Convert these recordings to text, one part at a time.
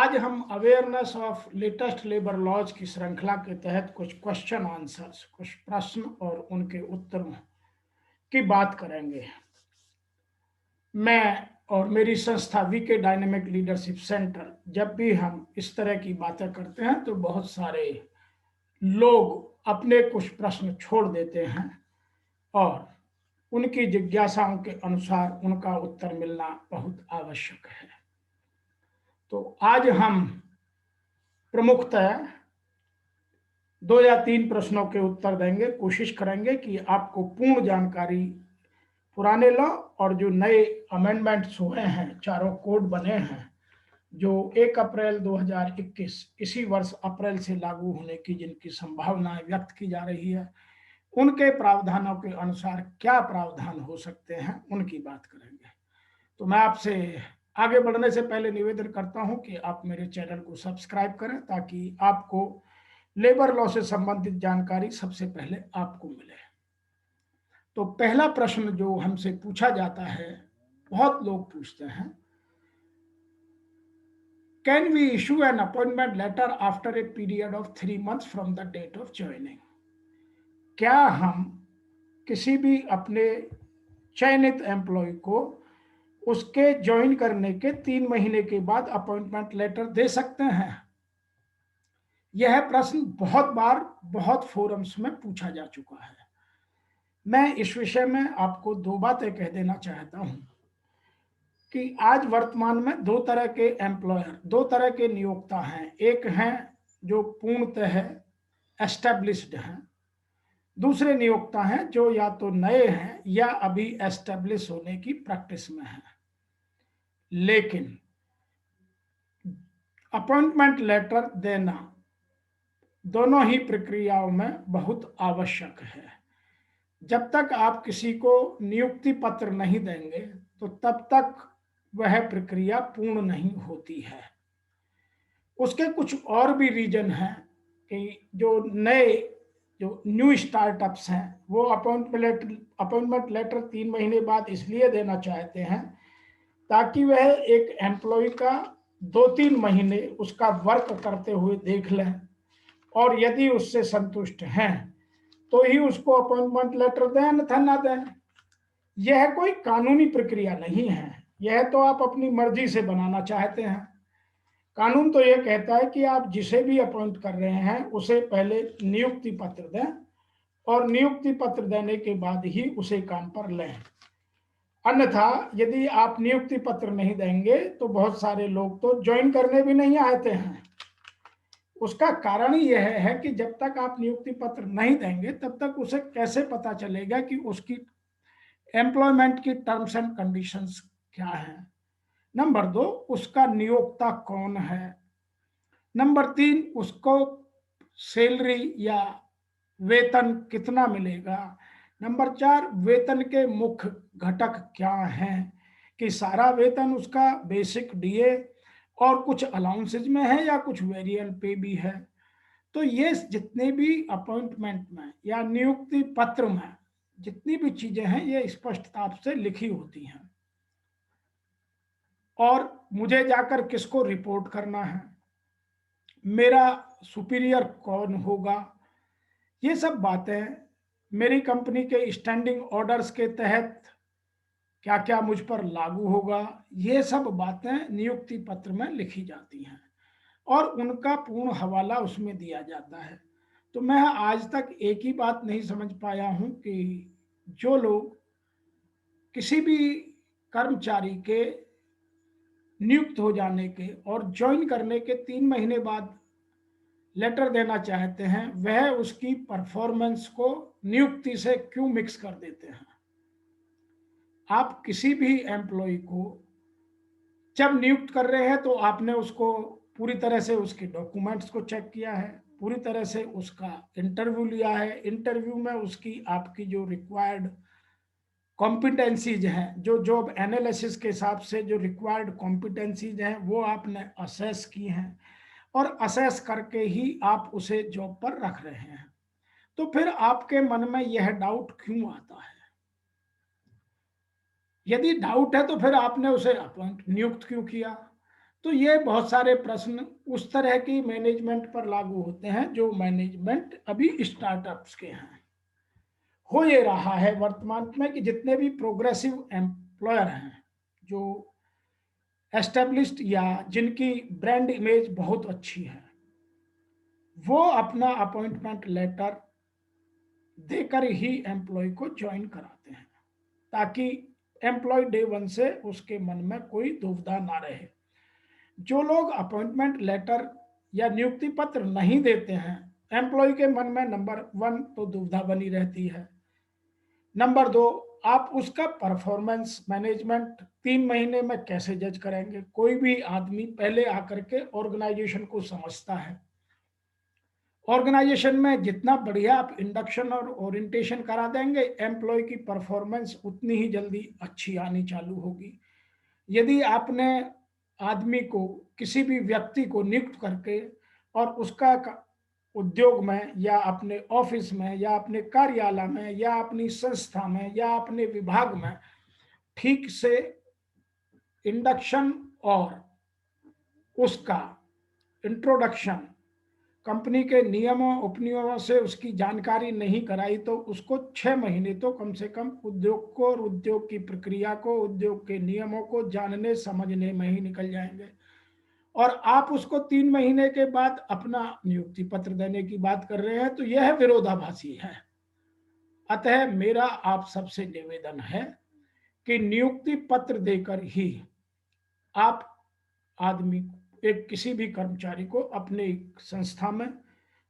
आज हम awareness of latest labour laws की श्रृंखला के तहत कुछ क्वेश्चन आंसर्स, कुछ प्रश्न और उनके उत्तरों की बात करेंगे। मैं और मेरी संस्था वीके डायनेमिक लीडरशिप सेंटर, जब भी हम इस तरह की बातें करते हैं तो बहुत सारे लोग अपने कुछ प्रश्न छोड़ देते हैं और उनकी जिज्ञासाओं के अनुसार उनका उत्तर मिलना बहुत आवश्यक है। तो आज हम प्रमुखतः 2 या 3 प्रश्नों के उत्तर देंगे। कोशिश करेंगे कि आपको पूर्ण जानकारी पुराने लॉ और जो नए अमेंडमेंट्स हुए हैं, चारों कोड बने हैं जो 1 अप्रैल 2021 इसी वर्ष अप्रैल से लागू होने की जिनकी संभावनाएं व्यक्त की जा रही है, उनके प्रावधानों के अनुसार क्या प्रावधान हो सकते हैं, उनकी बात करेंगे। तो मैं आपसे आगे बढ़ने से पहले निवेदन करता हूं कि आप मेरे चैनल को सब्सक्राइब करें ताकि आपको लेबर लॉ से संबंधित जानकारी सबसे पहले आपको मिले। तो पहला प्रश्न जो हमसे पूछा जाता है, बहुत लोग पूछते हैं, can we issue an appointment letter after a period of 3 months from the date of joining? क्या हम किसी भी अपने चयनित एम्प्लॉय को उसके ज्वाइन करने के 3 महीने के बाद अपॉइंटमेंट लेटर दे सकते हैं? यह प्रश्न बहुत बार बहुत फोरम्स में पूछा जा चुका है। मैं इस विषय में आपको 2 बातें कह देना चाहता हूं कि आज वर्तमान में 2 तरह के एम्प्लॉयर, 2 तरह के नियोक्ता हैं। एक हैं जो पूर्णतः एस्टेब्लिश्ड हैं, दूसरे नियोक्ता हैं जो या तो नए हैं या अभी एस्टेब्लिश होने की प्रैक्टिस में हैं। लेकिन अपॉइंटमेंट लेटर देना दोनों ही प्रक्रियाओं में बहुत आवश्यक है। जब तक आप किसी को नियुक्ति पत्र नहीं देंगे तो तब तक वह प्रक्रिया पूर्ण नहीं होती है। उसके कुछ और भी रीजन हैं कि जो न्यू स्टार्टअप्स हैं वो अपॉइंटमेंट लेटर 3 महीने बाद इसलिए देना चाहते हैं ताकि वह एक एम्प्लॉय का 2-3 महीने उसका वर्क करते हुए देख लें और यदि उससे संतुष्ट हैं तो ही उसको अपॉइंटमेंट लेटर दें, अन्यथा ना दें। यह कोई कानूनी प्रक्रिया नहीं है, यह तो आप अपनी मर्जी से बनाना चाहते हैं। कानून तो यह कहता है कि आप जिसे भी अपॉइंट कर रहे हैं उसे पहले नियुक्ति पत्र दें और नियुक्ति पत्र देने के बाद ही उसे काम पर लें। अन्यथा यदि आप नियुक्ति पत्र नहीं देंगे तो बहुत सारे लोग तो ज्वाइन करने भी नहीं आते हैं। उसका कारण ही यह है कि जब तक आप नियुक्ति पत्र नहीं देंगे तब तक उसे कैसे पता चलेगा कि उसकी एम्प्लॉयमेंट की टर्म्स एंड कंडीशंस क्या है। नंबर 2, उसका नियोक्ता कौन है। नंबर 3, उसको सैलरी या वेतन कितना मिलेगा। नंबर 4, वेतन के मुख्य घटक क्या हैं, कि सारा वेतन उसका बेसिक डीए और कुछ अलाउंसेज में है या कुछ वेरिएबल पे भी है। तो ये जितने भी अपॉइंटमेंट में या नियुक्ति पत्र में जितनी भी चीजें हैं ये स्पष्टता से लिखी होती हैं और मुझे जाकर किसको रिपोर्ट करना है, मेरा सुपीरियर कौन होगा, ये सब बातें मेरी कंपनी के स्टैंडिंग ऑर्डर्स के तहत क्या क्या मुझ पर लागू होगा, ये सब बातें नियुक्ति पत्र में लिखी जाती हैं और उनका पूर्ण हवाला उसमें दिया जाता है। तो मैं आज तक एक ही बात नहीं समझ पाया हूं कि जो लोग किसी भी कर्मचारी के नियुक्त हो जाने के और ज्वाइन करने के 3 महीने बाद लेटर देना चाहते हैं वह उसकी परफॉर्मेंस को नियुक्ति से क्यों मिक्स कर देते हैं। आप किसी भी एम्प्लॉय को जब नियुक्त कर रहे हैं तो आपने उसको पूरी तरह से उसके डॉक्यूमेंट्स को चेक किया है, पूरी तरह से उसका इंटरव्यू लिया है। इंटरव्यू में उसकी आपकी जो रिक्वायर्ड कॉम्पिटेंसीज हैं, जो जॉब एनालिसिस के हिसाब से जो रिक्वायर्ड कॉम्पिटेंसीज हैं वो आपने असेस की हैं और असेस करके ही आप उसे जॉब पर रख रहे हैं। तो फिर आपके मन में यह डाउट क्यों आता है? यदि डाउट है तो फिर आपने उसे अपॉइंट नियुक्त क्यों किया? तो ये बहुत सारे प्रश्न उस तरह की मैनेजमेंट पर लागू होते हैं जो मैनेजमेंट अभी स्टार्टअप्स के हैं। हो ये रहा है वर्तमान में कि जितने भी प्रोग्रेसिव एम्प्लॉयर हैं, जो एस्टेब्लिश्ड या जिनकी ब्रांड इमेज बहुत अच्छी है, वो अपना अपॉइंटमेंट लेटर देकर ही एम्प्लॉय को ज्वाइन कराते हैं, ताकि एम्प्लॉय डे वन से उसके मन में कोई दुविधा ना रहे। जो लोग अपॉइंटमेंट लेटर या नियुक्ति पत्र नहीं देते हैं, एम्प्लॉय के मन में नंबर वन तो दुविधा बनी रहती है, नंबर दो आप उसका परफॉर्मेंस मैनेजमेंट 3 महीने में कैसे जज करेंगे। कोई भी आदमी पहले आकर के ऑर्गेनाइजेशन को समझता है, ऑर्गेनाइजेशन में जितना बढ़िया आप इंडक्शन और ओरिएंटेशन करा देंगे, एम्प्लॉय की परफॉर्मेंस उतनी ही जल्दी अच्छी आनी चालू होगी। यदि आपने आदमी को, किसी भी व्यक्ति को नियुक्त करके और उसका उद्योग में या अपने ऑफिस में या अपने कार्यालय में या अपनी संस्था में या अपने विभाग में ठीक से इंडक्शन और उसका इंट्रोडक्शन, कंपनी के नियमों उपनियमों से उसकी जानकारी नहीं कराई, तो उसको 6 महीने तो कम से कम उद्योग को और उद्योग की प्रक्रिया को, उद्योग के नियमों को जानने समझने में ही निकल जाएंगे। और आप उसको 3 महीने के बाद अपना नियुक्ति पत्र देने की बात कर रहे हैं, तो यह विरोधाभासी है। अतः मेरा आप सबसे निवेदन है कि नियुक्ति पत्र देकर ही आप आदमी, एक किसी भी कर्मचारी को अपने संस्था में,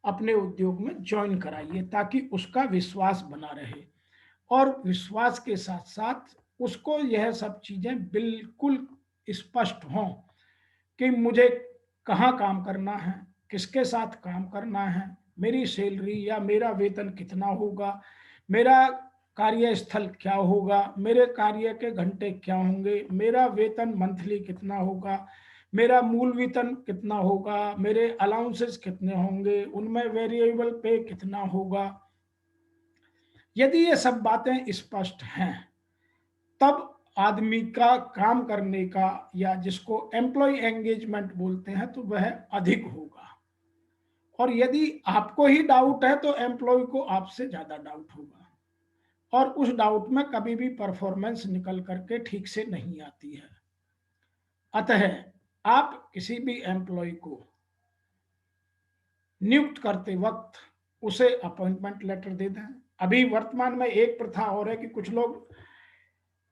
अपने उद्योग में ज्वाइन कराइए, ताकि उसका विश्वास बना रहे और विश्वास के साथ साथ उसको यह सब चीजें बिल्कुल स्पष्ट हों कि मुझे कहाँ काम करना है, किसके साथ काम करना है, मेरी सैलरी या मेरा वेतन कितना होगा, मेरा कार्यस्थल क्या होगा, मेरे कार्य के घंटे क्या होंगे, मेरा वेतन मंथली कितना होगा, मेरा मूल वेतन कितना होगा, मेरे अलाउंसेस कितने होंगे, उनमें वेरिएबल पे कितना होगा। यदि ये सब बातें स्पष्ट हैं, तब आदमी का काम करने का, या जिसको एम्प्लॉय एंगेजमेंट बोलते हैं, तो वह अधिक होगा। और यदि आपको ही डाउट है तो एम्प्लॉय को आपसे ज्यादा डाउट होगा, और उस डाउट में कभी भी परफॉर्मेंस निकल करके ठीक से नहीं आती है। अतः आप किसी भी एम्प्लॉय को नियुक्त करते वक्त उसे अपॉइंटमेंट लेटर दे दें। अभी वर्तमान में एक प्रथा और है कि कुछ लोग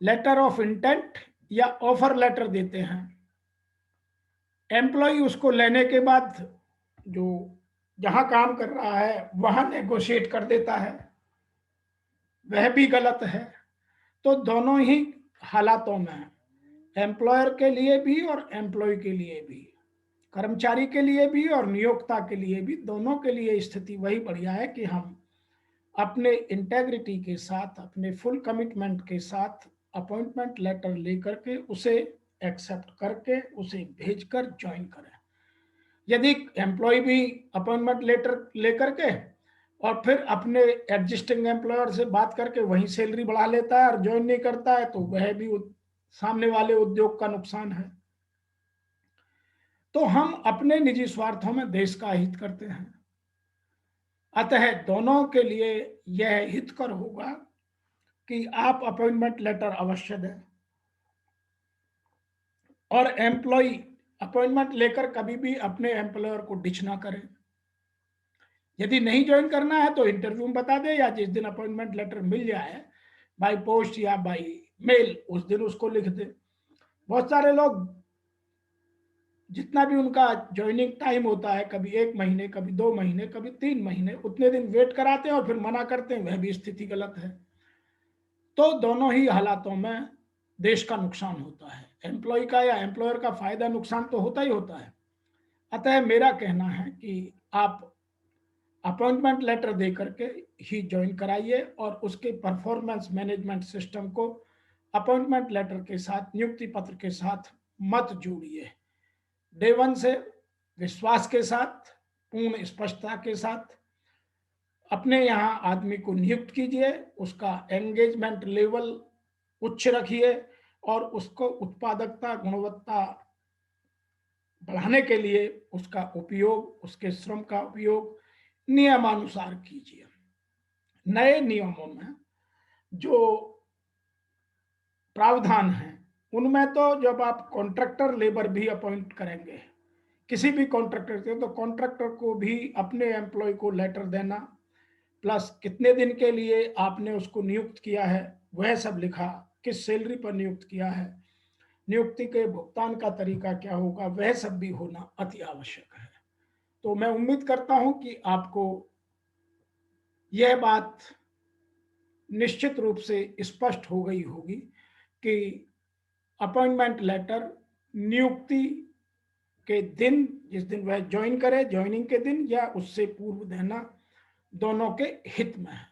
लेटर ऑफ इंटेंट या ऑफर लेटर देते हैं, एम्प्लॉय उसको लेने के बाद जो जहां काम कर रहा है वहां नेगोशिएट कर देता है, वह भी गलत है। तो दोनों ही हालातों में, एम्प्लॉयर के लिए भी और एम्प्लॉय के लिए भी, कर्मचारी के लिए भी और नियोक्ता के लिए भी, दोनों के लिए स्थिति वही बढ़िया है कि हम अपने इंटेग्रिटी के साथ, अपने फुल कमिटमेंट के साथ अपॉइंटमेंट लेटर लेकर के उसे एक्सेप्ट करके उसे भेजकर ज्वाइन करें। यदि एम्प्लॉय भी अपॉइंटमेंट लेटर लेकर के और फिर अपने एग्जिस्टिंग एम्प्लॉयर से बात करके वहीं सैलरी बढ़ा लेता है और ज्वाइन नहीं करता है, तो वह भी सामने वाले उद्योग का नुकसान है। तो हम अपने निजी स्वार्थों में देश का हित करते हैं, अतः दोनों के लिए यह हितकर होगा कि आप अपॉइंटमेंट लेटर अवश्य दें और एम्प्लॉय अपॉइंटमेंट लेकर कभी भी अपने एम्प्लॉयर को डिच ना करें। यदि नहीं ज्वाइन करना है तो इंटरव्यू में बता दे, या जिस दिन अपॉइंटमेंट लेटर मिल जाए बाय पोस्ट या बाय मेल, उस दिन उसको लिख दे। बहुत सारे लोग जितना भी उनका ज्वाइनिंग टाइम होता है, कभी 1 महीने, कभी 2 महीने, कभी 3 महीने, उतने दिन वेट कराते हैं और फिर मना करते हैं, वह भी स्थिति गलत है। तो दोनों ही हालातों में देश का नुकसान होता है, एम्प्लॉय का या एम्प्लॉयर का फायदा नुकसान तो होता ही होता है। अतः मेरा कहना है कि आप अपॉइंटमेंट लेटर दे करके ही ज्वाइन कराइए और उसके परफॉर्मेंस मैनेजमेंट सिस्टम को अपॉइंटमेंट लेटर के साथ, नियुक्ति पत्र के साथ मत जोड़िए। डे वन से विश्वास के साथ, पूर्ण स्पष्टता के साथ अपने यहाँ आदमी को नियुक्त कीजिए, उसका एंगेजमेंट लेवल उच्च रखिए और उसको उत्पादकता, गुणवत्ता बढ़ाने के लिए उसका उपयोग, उसके श्रम का उपयोग नियमानुसार कीजिए। नए नियमों में जो प्रावधान है उनमें तो जब आप कॉन्ट्रैक्टर लेबर भी अपॉइंट करेंगे किसी भी कॉन्ट्रैक्टर से, तो कॉन्ट्रैक्टर को भी अपने एम्प्लॉय को लेटर देना, प्लस कितने दिन के लिए आपने उसको नियुक्त किया है वह सब लिखा, किस सैलरी पर नियुक्त किया है, नियुक्ति के भुगतान का तरीका क्या होगा, वह सब भी होना अति आवश्यक है। तो मैं उम्मीद करता हूं कि आपको यह बात निश्चित रूप से स्पष्ट हो गई होगी कि अपॉइंटमेंट लेटर नियुक्ति के दिन, जिस दिन वह ज्वाइन करे, ज्वाइनिंग के दिन या उससे पूर्व देना दोनों के हित में है।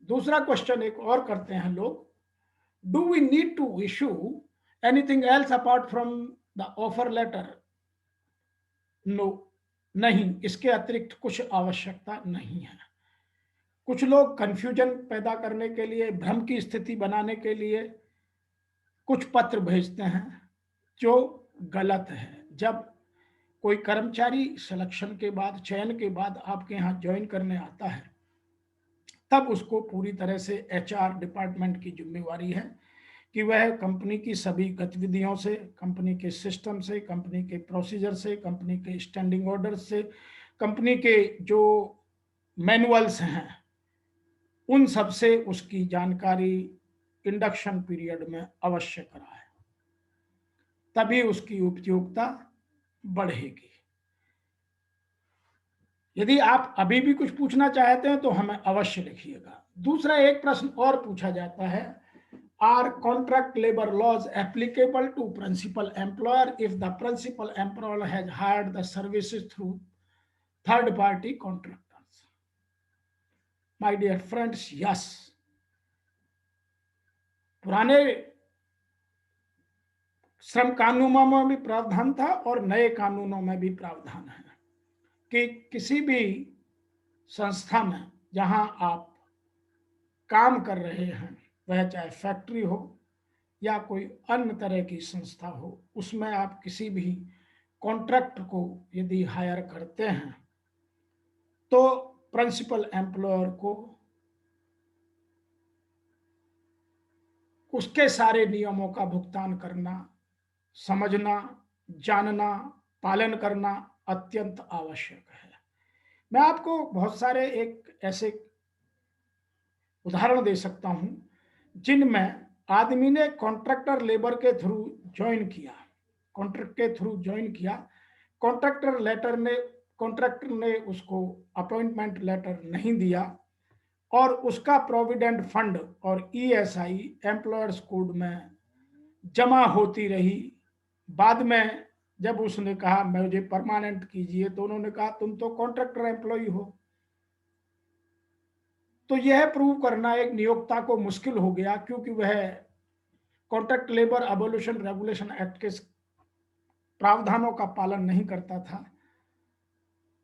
दूसरा क्वेश्चन एक और करते हैं लोग, do we need to issue anything else apart from the offer letter? No, नहीं, इसके अतिरिक्त कुछ आवश्यकता नहीं है। कुछ लोग कंफ्यूजन पैदा करने के लिए, भ्रम की स्थिति बनाने के लिए कुछ पत्र भेजते हैं जो गलत है। जब कोई कर्मचारी सिलेक्शन के बाद, चयन के बाद आपके यहाँ ज्वाइन करने आता है, तब उसको पूरी तरह से एचआर डिपार्टमेंट की जिम्मेवारी है कि वह कंपनी की सभी गतिविधियों से, कंपनी के सिस्टम से, कंपनी के प्रोसीजर से, कंपनी के स्टैंडिंग ऑर्डर्स से, कंपनी के जो मैनुअल्स हैं उन सब से उसकी जानकारी इंडक्शन पीरियड में अवश्य कराए, तभी उसकी उपयोगिता बढ़ेगी। यदि आप अभी भी कुछ पूछना चाहते हैं तो हमें अवश्य लिखिएगा। दूसरा एक प्रश्न और पूछा जाता है, are contract labour laws applicable to principal employer if the principal employer has hired the services through third party contractors? My dear friends, yes. पुराने श्रम कानूनों में भी प्रावधान था और नए कानूनों में भी प्रावधान है कि किसी भी संस्था में जहां आप काम कर रहे हैं, वह चाहे फैक्ट्री हो या कोई अन्य तरह की संस्था हो, उसमें आप किसी भी कॉन्ट्रैक्ट को यदि हायर करते हैं तो प्रिंसिपल एम्प्लॉयर को उसके सारे नियमों का भुगतान करना, समझना, जानना, पालन करना अत्यंत आवश्यक है। मैं आपको बहुत सारे एक ऐसे उदाहरण दे सकता हूं जिनमें आदमी ने कॉन्ट्रैक्टर लेबर के थ्रू ज्वाइन किया, कॉन्ट्रैक्ट के थ्रू ज्वाइन किया, कॉन्ट्रैक्टर ने उसको अपॉइंटमेंट लेटर नहीं दिया और उसका प्रोविडेंट फंड और ईएसआई एम्प्लॉयर्स कोड में जमा होती रही। बाद में जब उसने कहा मुझे परमानेंट कीजिए, तो उन्होंने कहा तुम तो कॉन्ट्रैक्टर एम्प्लॉय हो। तो यह प्रूव करना एक नियोक्ता को मुश्किल हो गया, क्योंकि वह कॉन्ट्रैक्ट लेबर अबोल्यूशन रेगुलेशन एक्ट के प्रावधानों का पालन नहीं करता था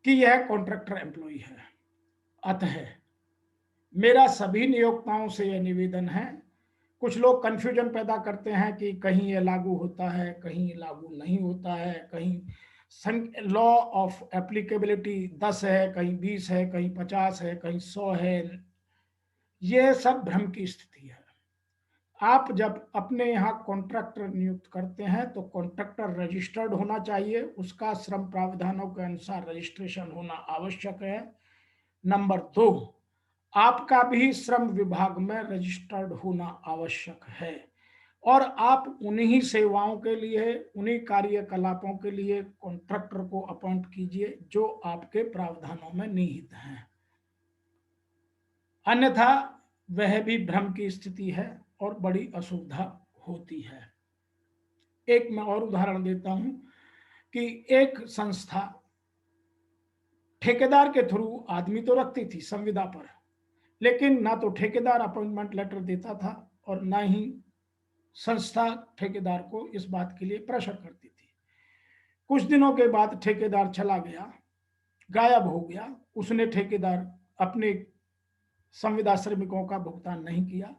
कि यह कॉन्ट्रैक्टर एम्प्लॉय है। अतः मेरा सभी नियोक्ताओं से यह निवेदन है, कुछ लोग कंफ्यूजन पैदा करते हैं कि कहीं ये लागू होता है, कहीं लागू नहीं होता है, कहीं लॉ ऑफ एप्लीकेबिलिटी 10 है, कहीं 20 है, कहीं 50 है, कहीं 100 है। यह सब भ्रम की स्थिति है। आप जब अपने यहाँ कॉन्ट्रैक्टर नियुक्त करते हैं तो कॉन्ट्रैक्टर रजिस्टर्ड होना चाहिए, उसका श्रम प्रावधानों के अनुसार रजिस्ट्रेशन होना आवश्यक है। नंबर 2, आपका भी श्रम विभाग में रजिस्टर्ड होना आवश्यक है और आप उन्हीं सेवाओं के लिए, उन्हीं कार्यकलापों के लिए कॉन्ट्रैक्टर को अपॉइंट कीजिए जो आपके प्रावधानों में निहित हैं। अन्यथा वह भी भ्रम की स्थिति है और बड़ी असुविधा होती है। एक मैं और उदाहरण देता हूं कि एक संस्था ठेकेदार के थ्रू आदमी तो रखती थी संविदा पर, लेकिन ना तो ठेकेदार अपॉइंटमेंट लेटर देता था और ना ही संस्था ठेकेदार को इस बात के लिए प्रेशर करती थी। कुछ दिनों के बाद ठेकेदार चला गया, गायब हो गया। उसने ठेकेदार अपने संविदा श्रमिकों का भुगतान नहीं किया।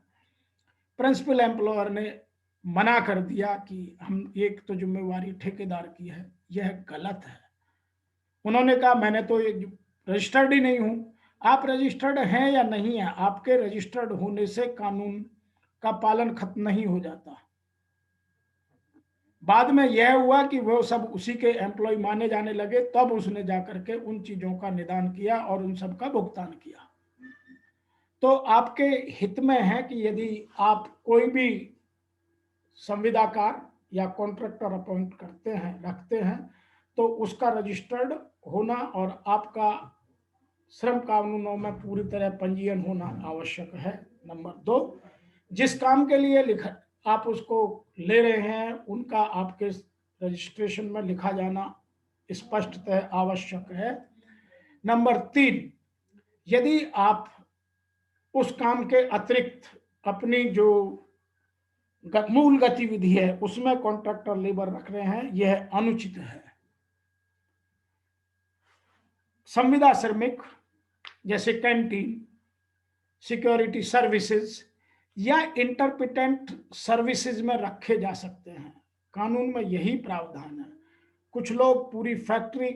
प्रिंसिपल एम्प्लॉयर ने मना कर दिया कि हम, एक तो जिम्मेवारी ठेकेदार की है, यह गलत है। उन्होंने कहा मैंने तो रजिस्टर्ड ही नहीं हूं। आप रजिस्टर्ड हैं या नहीं है, आपके रजिस्टर्ड होने से कानून का पालन खत्म नहीं हो जाता। बाद में यह हुआ कि वो सब उसी के एम्प्लॉय माने जाने लगे, तब उसने जाकर के उन चीजों का निदान किया और उन सब का भुगतान किया। तो आपके हित में है कि यदि आप कोई भी संविदाकार या कॉन्ट्रैक्टर अपॉइंट करते हैं, रखते हैं, तो उसका रजिस्टर्ड होना और आपका श्रम कानूनों में पूरी तरह पंजीयन होना आवश्यक है। नंबर 2, जिस काम के लिए लिखा आप उसको ले रहे हैं उनका आपके रजिस्ट्रेशन में लिखा जाना स्पष्टतः आवश्यक है। नंबर 3, यदि आप उस काम के अतिरिक्त अपनी जो मूल गतिविधि है उसमें कॉन्ट्रैक्टर लेबर रख रहे हैं, यह अनुचित है। संविदा श्रमिक जैसे कैंटीन, सिक्योरिटी सर्विसेज या इंटरप्रिटेंट सर्विसेज में रखे जा सकते हैं। कानून में यही प्रावधान है। कुछ लोग पूरी फैक्ट्री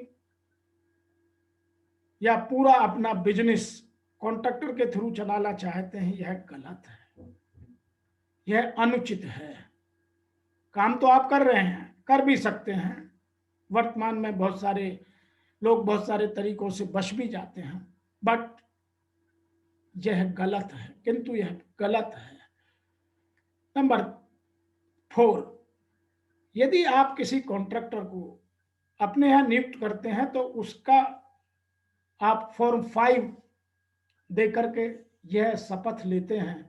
या पूरा अपना बिजनेस कॉन्ट्रैक्टर के थ्रू चलाना चाहते हैं, यह गलत है, यह अनुचित है। काम तो आप कर रहे हैं, कर भी सकते हैं। वर्तमान में बहुत सारे लोग बहुत सारे तरीकों से बच भी जाते हैं, बट यह गलत है, किंतु यह गलत है। नंबर 4, यदि आप किसी कॉन्ट्रैक्टर को अपने यहां नियुक्त करते हैं तो उसका आप फॉर्म 5 दे करके यह शपथ लेते हैं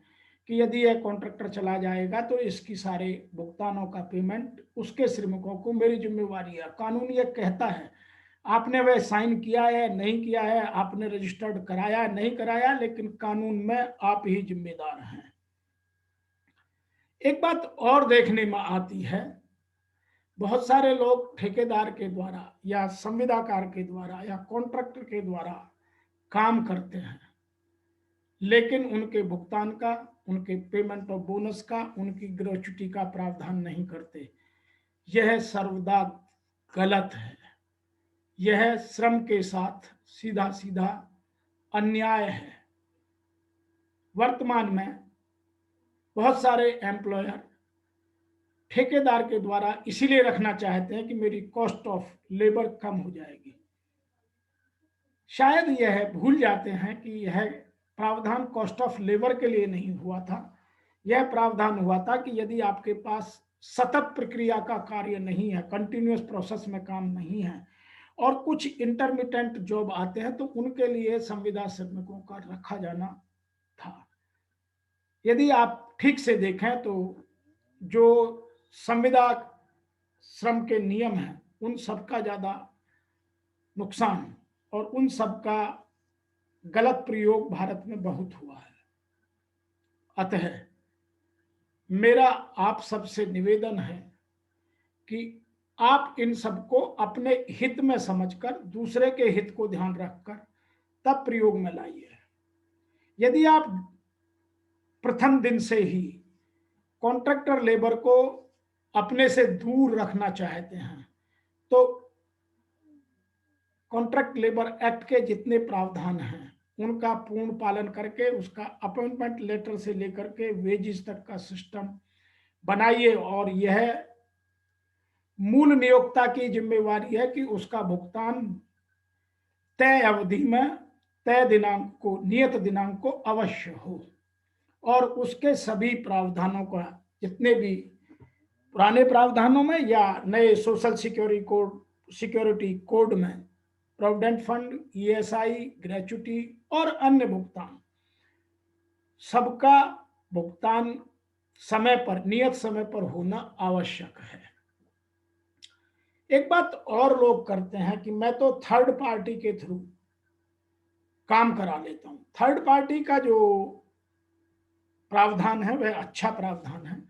कि यदि यह कॉन्ट्रैक्टर चला जाएगा तो इसकी सारे भुगतानों का पेमेंट उसके श्रमिकों को मेरी जिम्मेवारी है। कानून यह कहता है, आपने वह साइन किया है नहीं किया है, आपने रजिस्टर्ड कराया नहीं कराया, लेकिन कानून में आप ही जिम्मेदार हैं। एक बात और देखने में आती है, बहुत सारे लोग ठेकेदार के द्वारा या संविदाकार के द्वारा या कॉन्ट्रैक्टर के द्वारा काम करते हैं, लेकिन उनके भुगतान का, उनके पेमेंट और बोनस का, उनकी ग्रेच्युटी का प्रावधान नहीं करते। यह सर्वदा गलत है। यह श्रम के साथ सीधा सीधा अन्याय है। वर्तमान में बहुत सारे एम्प्लॉयर ठेकेदार के द्वारा इसीलिए रखना चाहते हैं कि मेरी कॉस्ट ऑफ लेबर कम हो जाएगी। शायद यह भूल जाते हैं कि यह प्रावधान कॉस्ट ऑफ लेबर के लिए नहीं हुआ था। यह प्रावधान हुआ था कि यदि आपके पास सतत प्रक्रिया का कार्य नहीं है, कंटिन्यूअस प्रोसेस में काम नहीं है और कुछ इंटरमिटेंट जॉब आते हैं, तो उनके लिए संविदा श्रमिकों का रखा जाना था। यदि आप ठीक से देखें तो जो संविदा श्रम के नियम हैं उन सबका ज्यादा नुकसान और उन सबका गलत प्रयोग भारत में बहुत हुआ है। अतः मेरा आप सबसे निवेदन है कि आप इन सबको अपने हित में समझकर, दूसरे के हित को ध्यान रखकर तब प्रयोग में लाइए। यदि आप प्रथम दिन से ही कॉन्ट्रैक्टर लेबर को अपने से दूर रखना चाहते हैं तो कॉन्ट्रैक्ट लेबर एक्ट के जितने प्रावधान हैं उनका पूर्ण पालन करके उसका अपॉइंटमेंट लेटर से लेकर के वेजिस तक का सिस्टम बनाइए। और यह मूल नियोक्ता की जिम्मेवारी है कि उसका भुगतान तय अवधि में, तय दिनांक को, नियत दिनांक को अवश्य हो और उसके सभी प्रावधानों का, जितने भी पुराने प्रावधानों में या नए सोशल सिक्योरिटी कोड में प्रोविडेंट फंड, ईएसआई, ग्रेच्युटी और अन्य भुगतान, सबका भुगतान समय पर, नियत समय पर होना आवश्यक है। एक बात और लोग करते हैं कि मैं तो थर्ड पार्टी के थ्रू काम करा लेता हूं। थर्ड पार्टी का जो प्रावधान है वह अच्छा प्रावधान है।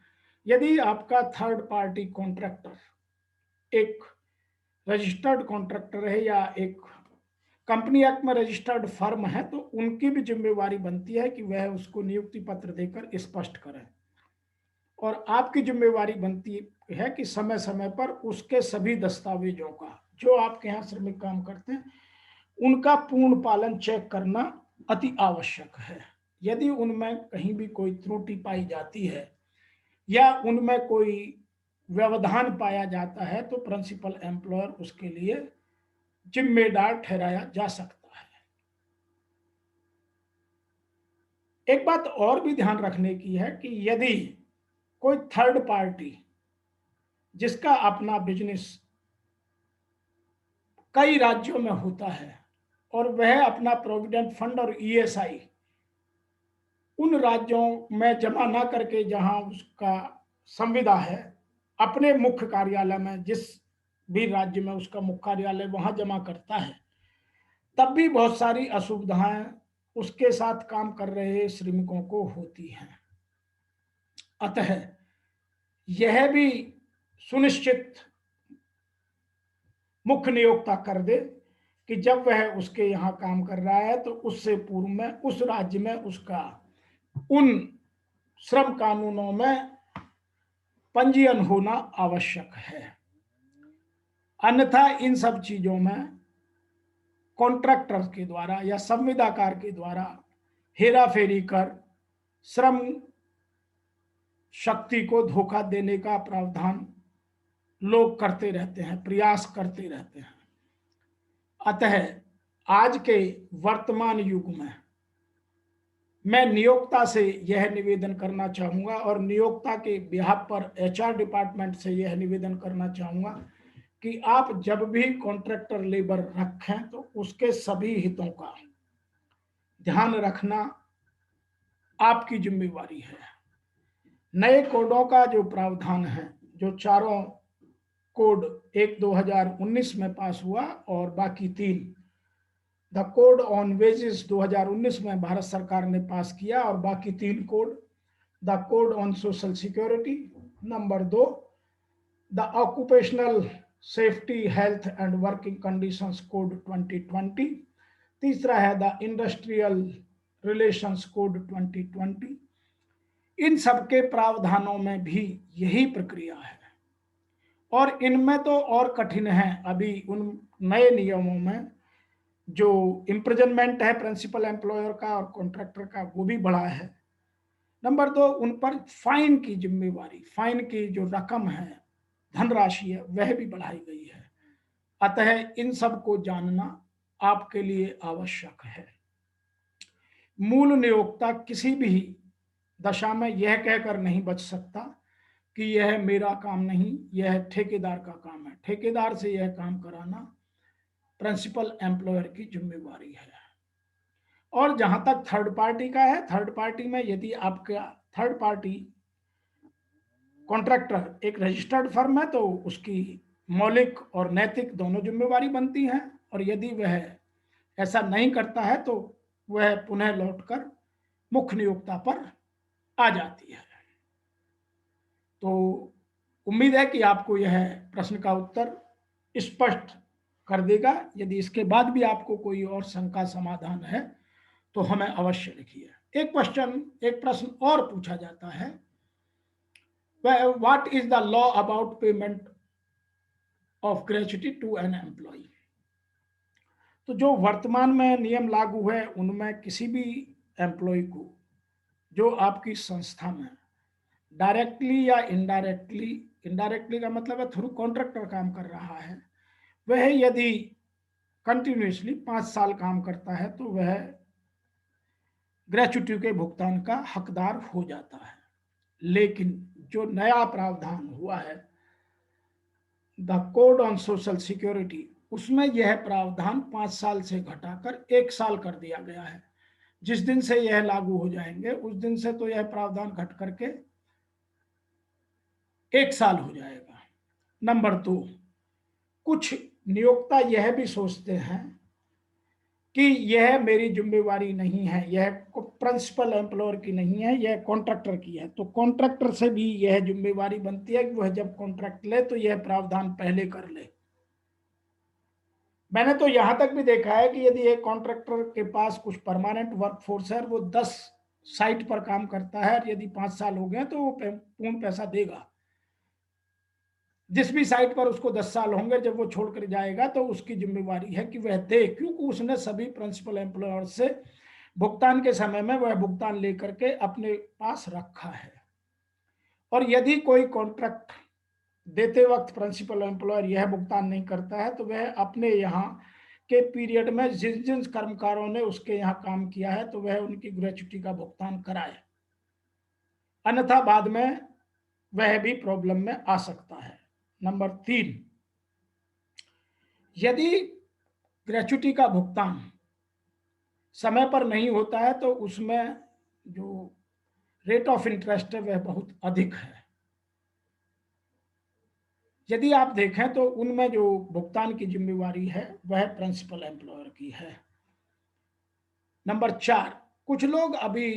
यदि आपका थर्ड पार्टी कॉन्ट्रैक्टर एक रजिस्टर्ड कॉन्ट्रैक्टर है या एक कंपनी एक्ट में रजिस्टर्ड फर्म है तो उनकी भी जिम्मेवारी बनती है कि वह उसको नियुक्ति पत्र देकर स्पष्ट करें। और आपकी जिम्मेवारी बनती है कि समय समय पर उसके सभी दस्तावेजों का, जो आपके यहाँ श्रमिक काम करते हैं, उनका पूर्ण पालन चेक करना अति आवश्यक है। यदि उनमें कहीं भी कोई त्रुटि पाई जाती है या उनमें कोई व्यवधान पाया जाता है तो प्रिंसिपल एम्प्लॉयर उसके लिए जिम्मेदार ठहराया जा सकता है। एक बात और भी ध्यान रखने की है कि यदि कोई थर्ड पार्टी जिसका अपना बिजनेस कई राज्यों में होता है और वह अपना प्रोविडेंट फंड और ईएसआई उन राज्यों में जमा ना करके जहां उसका संविदा है अपने मुख्य कार्यालय में, जिस भी राज्य में उसका मुख्य कार्यालय, वहां जमा करता है, तब भी बहुत सारी असुविधाएं उसके साथ काम कर रहे श्रमिकों को होती हैं। अतः यह भी सुनिश्चित मुख्य नियोक्ता कर दे कि जब वह उसके यहाँ काम कर रहा है तो उससे पूर्व में उस राज्य में उसका उन श्रम कानूनों में पंजीयन होना आवश्यक है। अन्यथा इन सब चीजों में कॉन्ट्रैक्टर के द्वारा या संविदाकार के द्वारा हेराफेरी कर श्रम शक्ति को धोखा देने का प्रावधान लोग करते रहते हैं, प्रयास करते रहते हैं। अतः आज के वर्तमान युग में मैं नियोक्ता से यह निवेदन करना चाहूंगा और नियोक्ता के बिहाफ पर एचआर डिपार्टमेंट से यह निवेदन करना चाहूंगा कि आप जब भी कॉन्ट्रैक्टर लेबर रखें तो उसके सभी हितों का ध्यान रखना आपकी जिम्मेवारी है। नए कोडों का जो प्रावधान है, जो चारों कोड, एक 2019 में पास हुआ और बाकी 3, द कोड ऑन वेजेस 2019 में भारत सरकार ने पास किया और बाकी 3 code, the code on social security, number 2 the occupational safety health and working conditions code 2020, तीसरा है द इंडस्ट्रियल रिलेशंस कोड 2020। इन सबके प्रावधानों में भी यही प्रक्रिया है और इनमें तो और कठिन है। अभी उन नए नियमों में जो इम्प्रिजनमेंट है प्रिंसिपल एम्प्लॉयर का और कॉन्ट्रैक्टर का, वो भी बढ़ा है। नंबर 2, उन पर फाइन की जिम्मेवारी, फाइन की जो रकम है, धनराशि है, वह भी बढ़ाई गई है। अतः इन सब को जानना आपके लिए आवश्यक है। मूल नियोक्ता किसी भी दशा में यह कहकर नहीं बच सकता कि यह मेरा काम नहीं, यह ठेकेदार का काम है। ठेकेदार से यह काम कराना प्रिंसिपल एम्प्लॉयर की जिम्मेवारी है। और जहां तक थर्ड पार्टी का है, थर्ड पार्टी में यदि आपका थर्ड पार्टी कॉन्ट्रैक्टर एक रजिस्टर्ड फर्म है तो उसकी मौलिक और नैतिक दोनों जिम्मेवारी बनती है, और यदि वह ऐसा नहीं करता है तो वह पुनः लौटकर मुख्य नियोक्ता पर आ जाती है। तो उम्मीद है कि आपको यह प्रश्न का उत्तर स्पष्ट कर देगा। यदि इसके बाद भी आपको कोई और शंका समाधान है तो हमें अवश्य लिखिए। एक प्रश्न और पूछा जाता है, what is the law about payment of gratuity to an employ. तो जो वर्तमान में नियम लागू है उनमें किसी भी एम्प्लॉय को जो आपकी संस्था में डायरेक्टली या इनडायरेक्टली, इनडायरेक्टली का मतलब है थ्रू कॉन्ट्रैक्टर काम कर रहा है, वह यदि कंटिन्यूसली 5 साल काम करता है तो वह ग्रेच्युटी के भुगतान का हकदार हो जाता है। लेकिन जो नया प्रावधान हुआ है the code on social security, उसमें यह प्रावधान 5 साल से घटाकर 1 साल कर दिया गया है। जिस दिन से यह लागू हो जाएंगे उस दिन से तो यह प्रावधान घट करके 1 साल हो जाएगा। नंबर 2, कुछ नियोक्ता यह भी सोचते हैं कि यह मेरी जिम्मेवारी नहीं है, यह प्रिंसिपल एम्प्लॉयर की नहीं है, यह कॉन्ट्रैक्टर की है। तो कॉन्ट्रैक्टर से भी यह जिम्मेवारी बनती है कि वह जब कॉन्ट्रैक्ट ले तो यह प्रावधान पहले कर ले। मैंने तो यहां तक भी देखा है कि यदि एक कॉन्ट्रैक्टर के पास कुछ परमानेंट वर्कफोर्स है, वो 10 साइट पर काम करता है, यदि 5 साल हो गए तो वो पूर्ण पैसा देगा। जिस भी साइट पर उसको 10 साल होंगे, जब वो छोड़कर जाएगा तो उसकी जिम्मेवारी है कि वह दे, क्योंकि उसने सभी प्रिंसिपल एम्प्लॉयर से भुगतान के समय में वह भुगतान लेकर के अपने पास रखा है। और यदि कोई कॉन्ट्रैक्ट देते वक्त प्रिंसिपल एम्प्लॉयर यह भुगतान नहीं करता है तो वह अपने यहाँ के पीरियड में जिन जिन कर्मकारों ने उसके यहाँ काम किया है तो वह उनकी ग्रेच्युटी का भुगतान कराए, अन्यथा बाद में वह भी प्रॉब्लम में आ सकता है। नंबर 3, यदि ग्रेच्युटी का भुगतान समय पर नहीं होता है तो उसमें जो रेट ऑफ इंटरेस्ट है वह बहुत अधिक है। यदि आप देखें तो उनमें जो भुगतान की जिम्मेवारी है वह प्रिंसिपल एम्प्लॉयर की है। नंबर 4, कुछ लोग अभी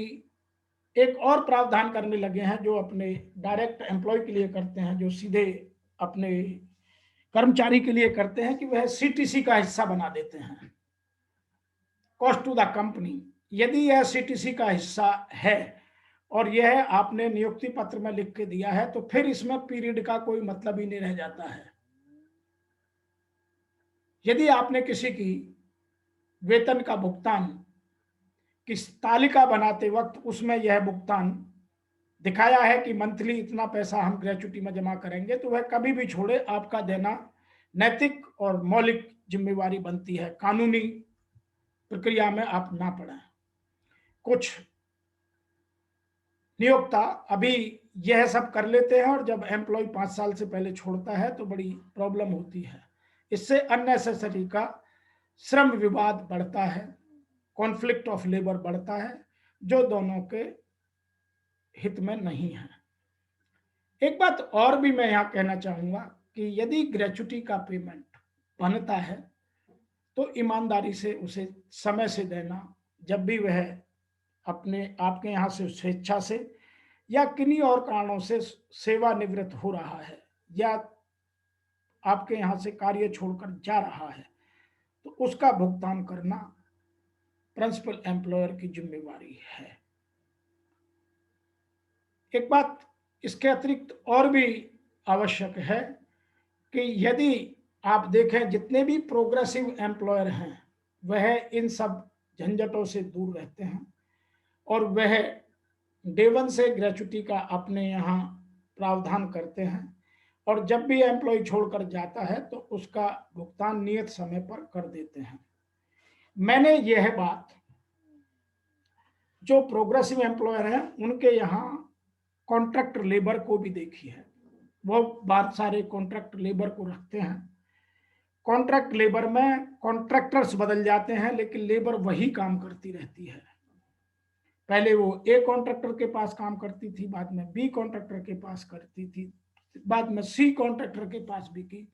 एक और प्रावधान करने लगे हैं जो अपने डायरेक्ट एम्प्लॉय के लिए करते हैं, जो सीधे अपने कर्मचारी के लिए करते हैं, कि वह सीटीसी का हिस्सा बना देते हैं, कॉस्ट टू द कंपनी। यदि यह सीटीसी का हिस्सा है और यह आपने नियुक्ति पत्र में लिख के दिया है तो फिर इसमें पीरियड का कोई मतलब ही नहीं रह जाता है। यदि आपने किसी की वेतन का भुगतान की तालिका बनाते वक्त उसमें यह भुगतान दिखाया है कि मंथली इतना पैसा हम ग्रेच्युटी में जमा करेंगे, तो वह कभी भी छोड़े आपका देना नैतिक और मौलिक जिम्मेवारी बनती है, कानूनी प्रक्रिया में आप ना पड़े। कुछ नियोक्ता अभी यह सब कर लेते हैं और जब एम्प्लॉय 5 साल से पहले छोड़ता है तो बड़ी प्रॉब्लम होती है। इससे अननेसेसरी का श्रम विवाद बढ़ता है, कॉन्फ्लिक्ट ऑफ लेबर बढ़ता है, जो दोनों के हित में नहीं है। एक बात और भी मैं यहाँ कहना चाहूंगा कि यदि ग्रेच्युटी का पेमेंट बनता है तो ईमानदारी से उसे समय से देना, जब भी वह अपने आपके यहाँ से स्वेच्छा से या किन्हीं और कारणों से सेवानिवृत्त हो रहा है या आपके यहाँ से कार्य छोड़कर जा रहा है, तो उसका भुगतान करना प्रिंसिपल एम्प्लॉयर की जिम्मेवारी है। एक बात इसके अतिरिक्त और भी आवश्यक है कि यदि आप देखें जितने भी प्रोग्रेसिव एम्प्लॉयर हैं वह इन सब झंझटों से दूर रहते हैं और वह डे 1 से ग्रेच्युटी का अपने यहाँ प्रावधान करते हैं और जब भी एम्प्लॉय छोड़कर जाता है तो उसका भुगतान नियत समय पर कर देते हैं। मैंने यह बात जो प्रोग्रेसिव एम्प्लॉयर हैं उनके यहाँ कॉन्ट्रैक्ट लेबर को भी देखी है। वो बहुत सारे कॉन्ट्रैक्ट लेबर को रखते हैं। कॉन्ट्रैक्ट लेबर में कॉन्ट्रैक्टर्स बदल जाते हैं लेकिन लेबर वही काम करती रहती है। पहले वो ए कॉन्ट्रैक्टर के पास काम करती थी, बाद में बी कॉन्ट्रैक्टर के पास करती थी, बाद में सी कॉन्ट्रैक्टर के पास भी की,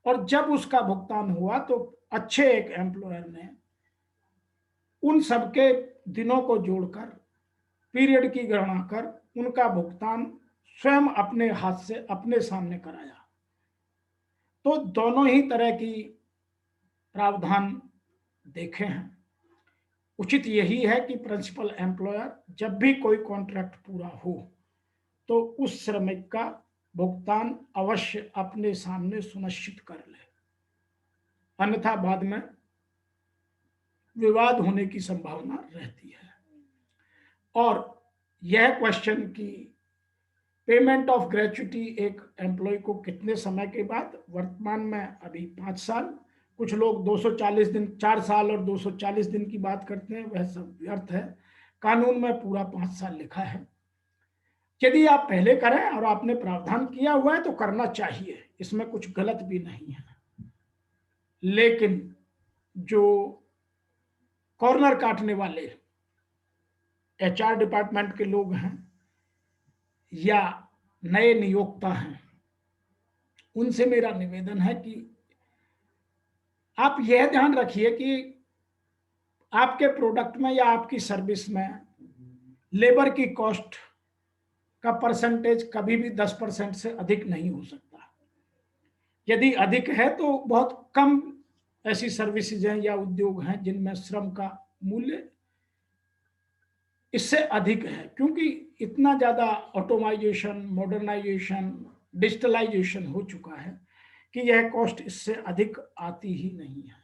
और जब उसका भुगतान हुआ तो अच्छे एक एम्प्लॉयर ने उन सबके दिनों को जोड़कर पीरियड की गणना कर उनका भुगतान स्वयं अपने हाथ से अपने सामने कराया। तो दोनों ही तरह की प्रावधान देखे हैं। उचित यही है कि प्रिंसिपल एम्प्लॉयर जब भी कोई कॉन्ट्रैक्ट पूरा हो तो उस श्रमिक का भुगतान अवश्य अपने सामने सुनिश्चित कर ले, अन्यथा बाद में विवाद होने की संभावना रहती है। और यह क्वेश्चन की पेमेंट ऑफ ग्रेच्युटी एक एम्प्लॉय को कितने समय के बाद, वर्तमान में अभी 5 साल, कुछ लोग 240 दिन, 4 साल और 240 दिन की बात करते हैं, वह सब व्यर्थ है। कानून में पूरा 5 साल लिखा है। यदि आप पहले करें और आपने प्रावधान किया हुआ है तो करना चाहिए, इसमें कुछ गलत भी नहीं है। लेकिन जो कॉर्नर काटने वाले एचआर डिपार्टमेंट के लोग हैं या नए नियोक्ता हैं, उनसे मेरा निवेदन है कि आप यह ध्यान रखिए कि आपके प्रोडक्ट में या आपकी सर्विस में लेबर की कॉस्ट का परसेंटेज कभी भी 10% से अधिक नहीं हो सकता। यदि अधिक है तो बहुत कम ऐसी सर्विसेज हैं या उद्योग हैं जिनमें श्रम का मूल्य इससे अधिक है, क्योंकि इतना ज़्यादा ऑटोमाइजेशन, मॉडर्नाइजेशन, डिजिटलाइजेशन हो चुका है कि यह कॉस्ट इससे अधिक आती ही नहीं है।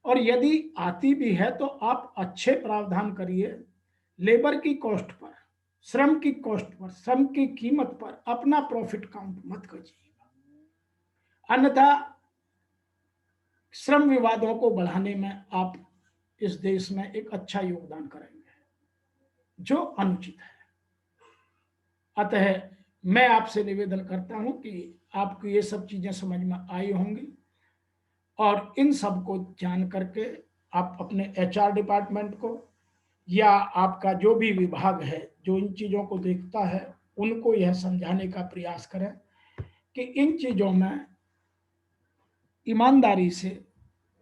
और यदि आती भी है तो आप अच्छे प्रावधान करिए, लेबर की कॉस्ट पर, श्रम की कॉस्ट पर, श्रम की कीमत पर अपना प्रॉफिट काउंट मत करिएगा, अन्यथा श्रम विवादों को बढ़ाने में आप इस देश में एक अच्छा योगदान करेंगे, जो अनुचित है। अतः मैं आपसे निवेदन करता हूं कि आपको ये सब चीजें समझ में आई होंगी, और इन सब को जान करके आप अपने एचआर डिपार्टमेंट को या आपका जो भी विभाग है जो इन चीजों को देखता है, उनको यह समझाने का प्रयास करें कि इन चीजों में ईमानदारी से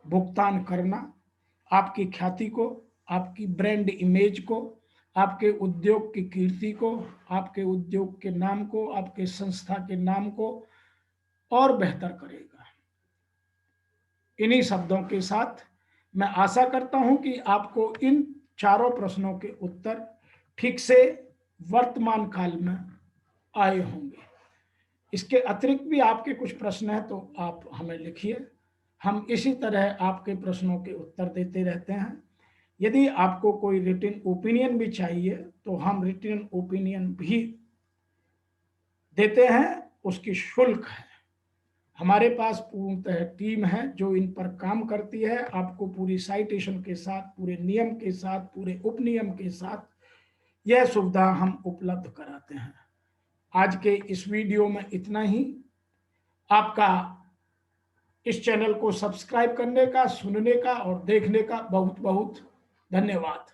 भुगतान करना आपकी ख्याति को, आपकी ब्रांड इमेज को, आपके उद्योग की कीर्ति को, आपके उद्योग के नाम को, आपके संस्था के नाम को और बेहतर करेगा। इन्हीं शब्दों के साथ मैं आशा करता हूं कि आपको इन चारों प्रश्नों के उत्तर ठीक से वर्तमान काल में आए होंगे। इसके अतिरिक्त भी आपके कुछ प्रश्न हैं तो आप हमें लिखिए, हम इसी तरह आपके प्रश्नों के उत्तर देते रहते हैं। यदि आपको कोई रिटन ओपिनियन भी चाहिए तो हम रिटन ओपिनियन भी देते हैं, उसकी शुल्क है। हमारे पास पूर्णतः टीम है जो इन पर काम करती है, आपको पूरी साइटेशन के साथ, पूरे नियम के साथ, पूरे उपनियम के साथ यह सुविधा हम उपलब्ध कराते हैं। आज के इस वीडियो में इतना ही। आपका इस चैनल को सब्सक्राइब करने का, सुनने का और देखने का बहुत बहुत धन्यवाद।